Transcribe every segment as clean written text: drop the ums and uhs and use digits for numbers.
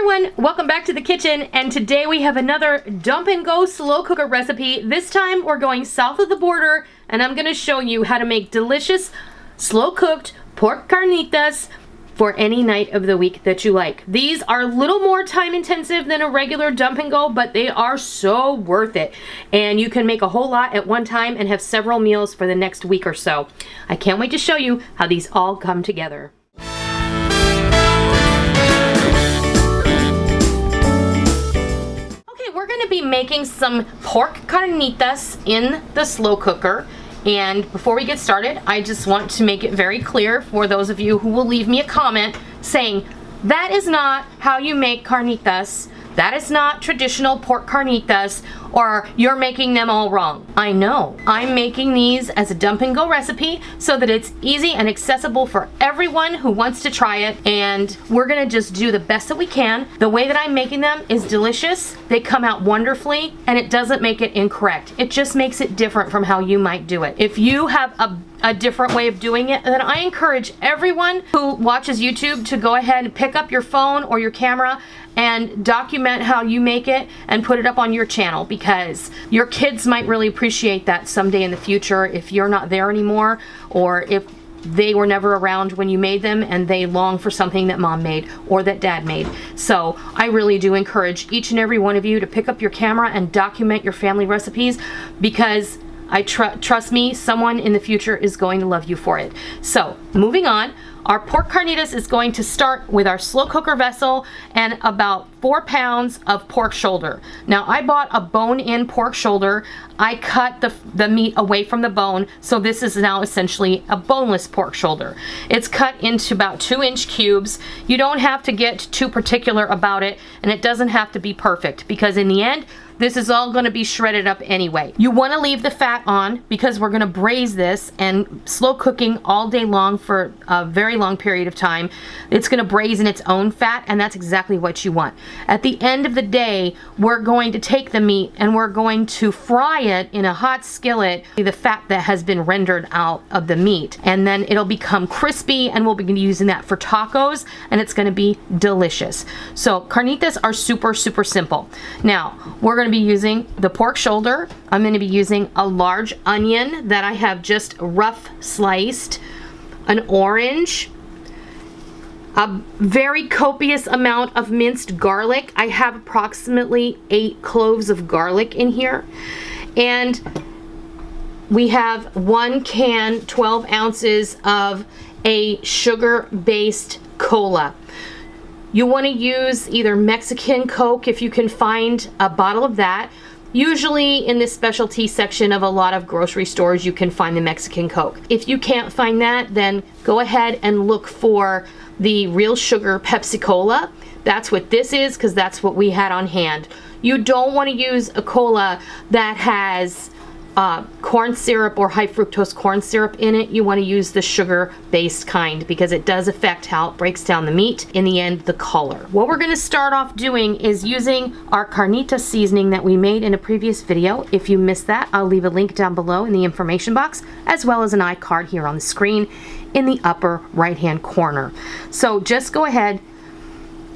everyone, welcome back to the kitchen, and today we have another dump and go slow cooker recipe. This time we're going south of the border and I'm going to show you how to make delicious slow cooked pork carnitas for any night of the week that you like. These are a little more time intensive than a regular dump and go, but they are so worth it. And you can make a whole lot at one time and have several meals for the next week or so. I can't wait to show you how these all come together. We're going to be making some pork carnitas in the slow cooker. And before we get started, I just want to make it very clear for those of you who will leave me a comment saying, that is not how you make carnitas. That is not traditional pork carnitas, or you're making them all wrong. I know. I'm making these as a dump and go recipe so that it's easy and accessible for everyone who wants to try it, and we're gonna just do the best that we can. The way that I'm making them is delicious. They come out wonderfully, and it doesn't make it incorrect. It just makes it different from how you might do it. If you have a different way of doing it, then I encourage everyone who watches YouTube to go ahead and pick up your phone or your camera and document how you make it and put it up on your channel, because your kids might really appreciate that someday in the future if you're not there anymore, or if they were never around when you made them and they long for something that mom made or that dad made. So I really do encourage each and every one of you to pick up your camera and document your family recipes, because I trust me, someone in the future is going to love you for it. So moving on, our pork carnitas is going to start with our slow cooker vessel and about 4 pounds of pork shoulder. Now I bought a bone-in pork shoulder. I cut the meat away from the bone, so this is now essentially a boneless pork shoulder. It's cut into about 2-inch cubes. You don't have to get too particular about it, and it doesn't have to be perfect, because in the end, this is all going to be shredded up anyway. You want to leave the fat on because we're going to braise this and slow cooking all day long for a very long period of time. It's going to braise in its own fat, and that's exactly what you want. At the end of the day, we're going to take the meat and we're going to fry it in a hot skillet, the fat that has been rendered out of the meat, and then it'll become crispy, and we'll be using that for tacos, and it's going to be delicious. So carnitas are super simple. Now we're going to be using the pork shoulder. I'm going to be using a large onion that I have just rough sliced, an orange, a very copious amount of minced garlic. I have approximately 8 cloves of garlic in here, and we have 1 can, 12 ounces of a sugar-based cola. You want to use either Mexican Coke if you can find a bottle of that. Usually in this specialty section of a lot of grocery stores you can find the Mexican Coke. If you can't find that, then go ahead and look for the real sugar Pepsi Cola. That's what this is, because that's what we had on hand. You don't want to use a cola that has corn syrup or high fructose corn syrup in it. You want to use the sugar based kind, because it does affect how it breaks down the meat, in the end the color. What we're going to start off doing is using our carnita seasoning that we made in a previous video. If you missed that, I'll leave a link down below in the information box, as well as an iCard here on the screen in the upper right hand corner. So just go ahead.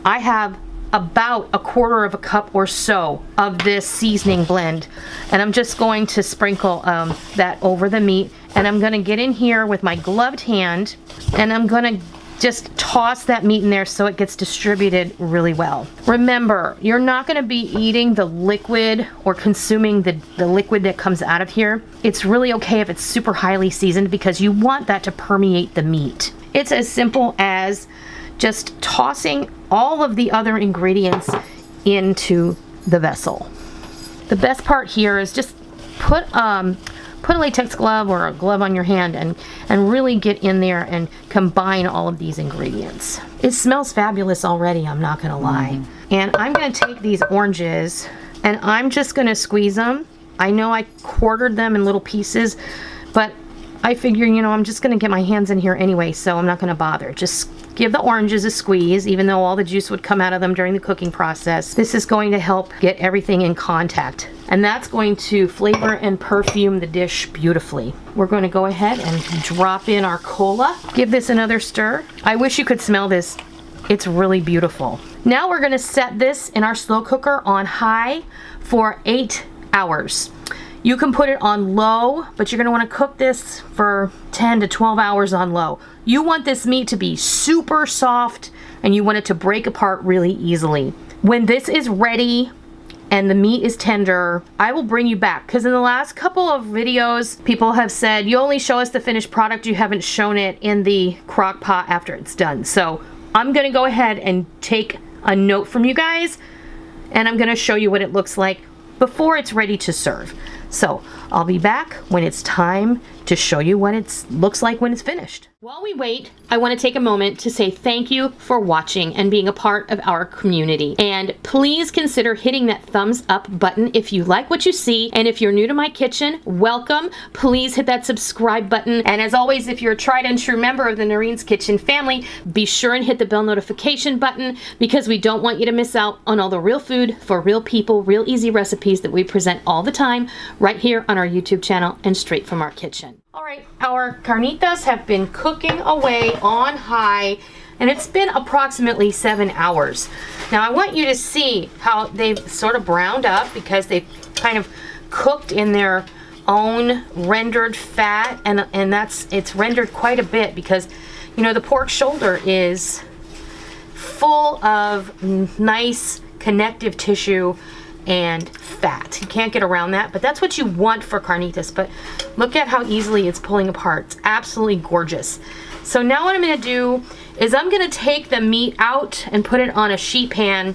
I have about 1/4 cup or so of this seasoning blend, and I'm just going to sprinkle that over the meat, and I'm going to get in here with my gloved hand, and I'm going to just toss that meat in there so it gets distributed really well. Remember, you're not going to be eating the liquid or consuming the liquid that comes out of here. It's really okay if it's super highly seasoned, because you want that to permeate the meat. It's as simple as just tossing all of the other ingredients into the vessel. The best part here is just put a latex glove or a glove on your hand and really get in there and combine all of these ingredients. It smells fabulous already, I'm not gonna lie. And I'm gonna take these oranges and I'm just gonna squeeze them. I know I quartered them in little pieces, but I figure, you know, I'm just gonna get my hands in here anyway, so I'm not gonna bother. Just give the oranges a squeeze, even though all the juice would come out of them during the cooking process. This is going to help get everything in contact, and that's going to flavor and perfume the dish beautifully. We're going to go ahead and drop in our cola. Give this another stir. I wish you could smell this It's really beautiful. Now we're gonna set this in our slow cooker on high for 8 hours. You can put it on low, but you're gonna wanna cook this for 10 to 12 hours on low. You want this meat to be super soft and you want it to break apart really easily. When this is ready and the meat is tender, I will bring you back, because in the last couple of videos, people have said, you only show us the finished product, you haven't shown it in the crock pot after it's done. So I'm gonna go ahead and take a note from you guys, and I'm gonna show you what it looks like before it's ready to serve. So I'll be back when it's time to show you what it looks like when it's finished. While we wait, I want to take a moment to say thank you for watching and being a part of our community. And please consider hitting that thumbs up button if you like what you see. And if you're new to my kitchen, welcome. Please hit that subscribe button. And as always, if you're a tried and true member of the Noreen's Kitchen family, be sure and hit the bell notification button, because we don't want you to miss out on all the real food for real people, real easy recipes that we present all the time right here on our YouTube channel and straight from our kitchen. All right, our carnitas have been cooking away on high, and it's been approximately 7 hours. Now I want you to see how they've sort of browned up, because they've kind of cooked in their own rendered fat, and it's rendered quite a bit, because you know the pork shoulder is full of nice connective tissue and fat. You can't get around that, but that's what you want for carnitas. But look at how easily it's pulling apart. It's absolutely gorgeous. So now what I'm gonna do is I'm gonna take the meat out and put it on a sheet pan,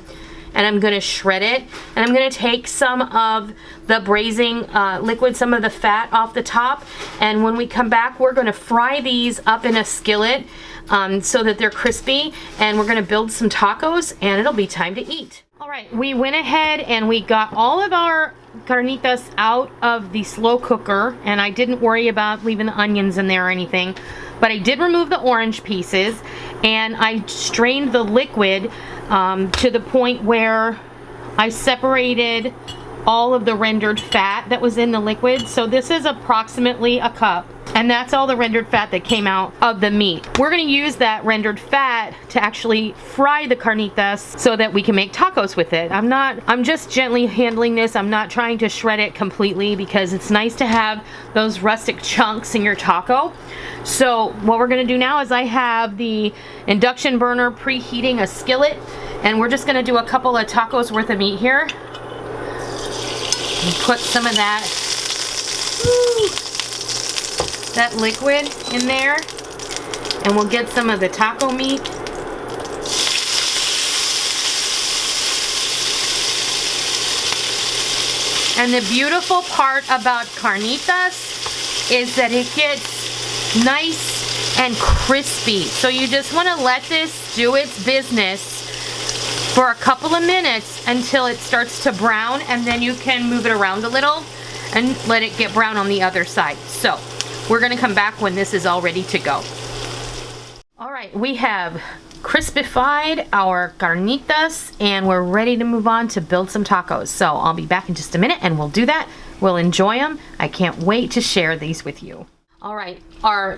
and I'm gonna shred it, and I'm gonna take some of the braising liquid, some of the fat off the top, and when we come back, we're gonna fry these up in a skillet so that they're crispy, and we're gonna build some tacos, and it'll be time to eat. All right, we went ahead and we got all of our carnitas out of the slow cooker, and I didn't worry about leaving the onions in there or anything, but I did remove the orange pieces, and I strained the liquid to the point where I separated all of the rendered fat that was in the liquid. So this is approximately a cup, and that's all the rendered fat that came out of the meat. We're gonna use that rendered fat to actually fry the carnitas so that we can make tacos with it. I'm just gently handling this. I'm not trying to shred it completely, because it's nice to have those rustic chunks in your taco. So what we're gonna do now is I have the induction burner preheating a skillet, and we're just gonna do a couple of tacos worth of meat here. And put some of that liquid in there, and we'll get some of the taco meat. And the beautiful part about carnitas is that it gets nice and crispy. So you just want to let this do its business for a couple of minutes until it starts to brown, and then you can move it around a little and let it get brown on the other side. So we're gonna come back when this is all ready to go. All right, we have crispified our carnitas, and we're ready to move on to build some tacos. So I'll be back in just a minute, and we'll do that. We'll enjoy them. I can't wait to share these with you. All right, our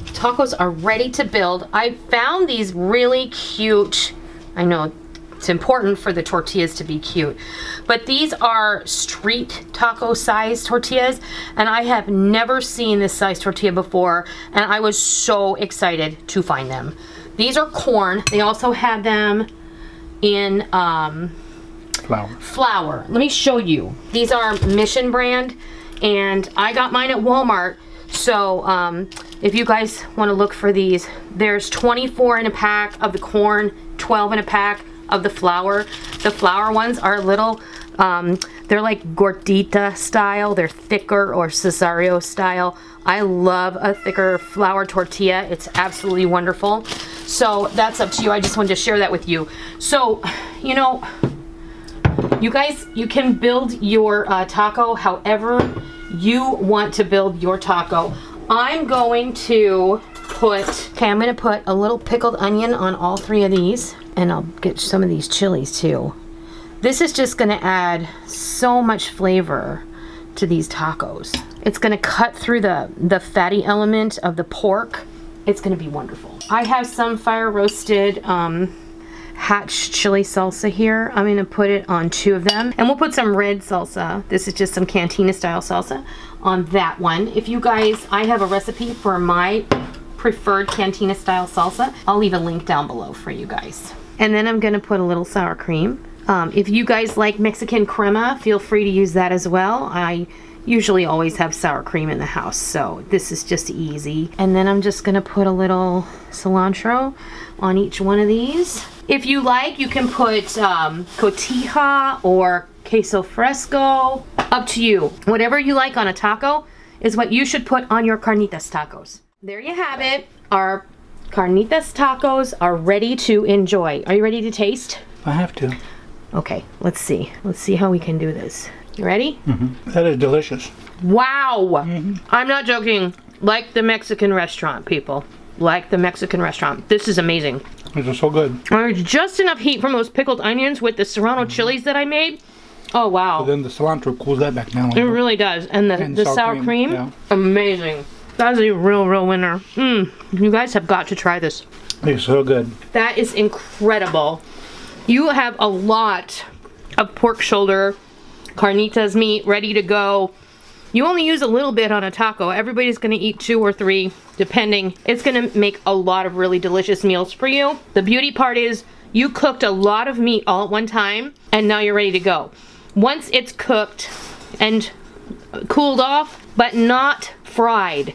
tacos are ready to build. I found these really cute. I know it's important for the tortillas to be cute, but these are street taco size tortillas, and I have never seen this size tortilla before, and I was so excited to find them. These are corn. They also have them in flour. Let me show you. These are Mission brand, and I got mine at Walmart. So if you guys want to look for these, there's 24 in a pack of the corn, 12 in a pack of the flour. The flour ones are little, they're like gordita style. They're thicker, or Cesario style. I love a thicker flour tortilla. It's absolutely wonderful. So that's up to you. I just wanted to share that with you. So, you know, you guys, you can build your taco however you want to build your taco. I'm going to I'm gonna put a little pickled onion on all 3 of these, and I'll get some of these chilies too. This is just gonna add so much flavor to these tacos. It's gonna cut through the fatty element of the pork, It's gonna be wonderful. I have some fire roasted hatch chili salsa here. I'm gonna put it on 2 of them. And we'll put some red salsa. This is just some cantina style salsa on that one. If you guys, I have a recipe for my preferred cantina style salsa. I'll leave a link down below for you guys. And then I'm gonna put a little sour cream. If you guys like Mexican crema, feel free to use that as well. I usually always have sour cream in the house, so this is just easy. And then I'm just gonna put a little cilantro on each one of these. If you like, you can put cotija or queso fresco, up to you. Whatever you like on a taco is what you should put on your carnitas tacos. There you have it. Our carnitas tacos are ready to enjoy. Are you ready to taste? I have to. Okay, let's see. Let's see how we can do this. You ready? Mm-hmm. That is delicious. Wow! Mm-hmm. I'm not joking. Like the Mexican restaurant, people. Like the Mexican restaurant. This is amazing. These are so good. There's just enough heat from those pickled onions with the serrano chilies that I made. Oh, wow. So then the cilantro cools that back down. It really does. And the sour cream, yeah. Amazing. That's a real winner. You guys have got to try this. They're so good. That is incredible. You have a lot of pork shoulder, carnitas meat ready to go. You only use a little bit on a taco. Everybody's gonna eat 2 or 3, depending. It's gonna make a lot of really delicious meals for you. The beauty part is you cooked a lot of meat all at one time, and now you're ready to go. Once it's cooked and cooled off, but not fried,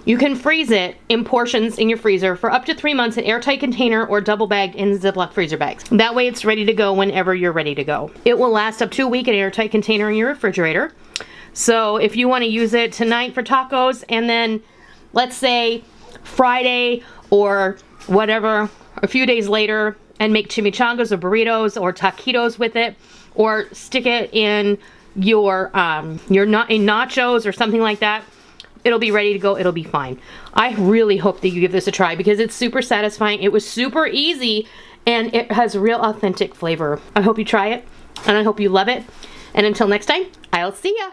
you can freeze it in portions in your freezer for up to 3 months in an airtight container or double bagged in Ziploc freezer bags. That way it's ready to go whenever you're ready to go. It will last up to a week in an airtight container in your refrigerator. So if you want to use it tonight for tacos, and then let's say Friday or whatever, a few days later, and make chimichangas or burritos or taquitos with it, or stick it in your nachos or something like that, it'll be ready to go. It'll be fine. I really hope that you give this a try because it's super satisfying. It was super easy and it has real authentic flavor. I hope you try it and I hope you love it. And until next time, I'll see ya.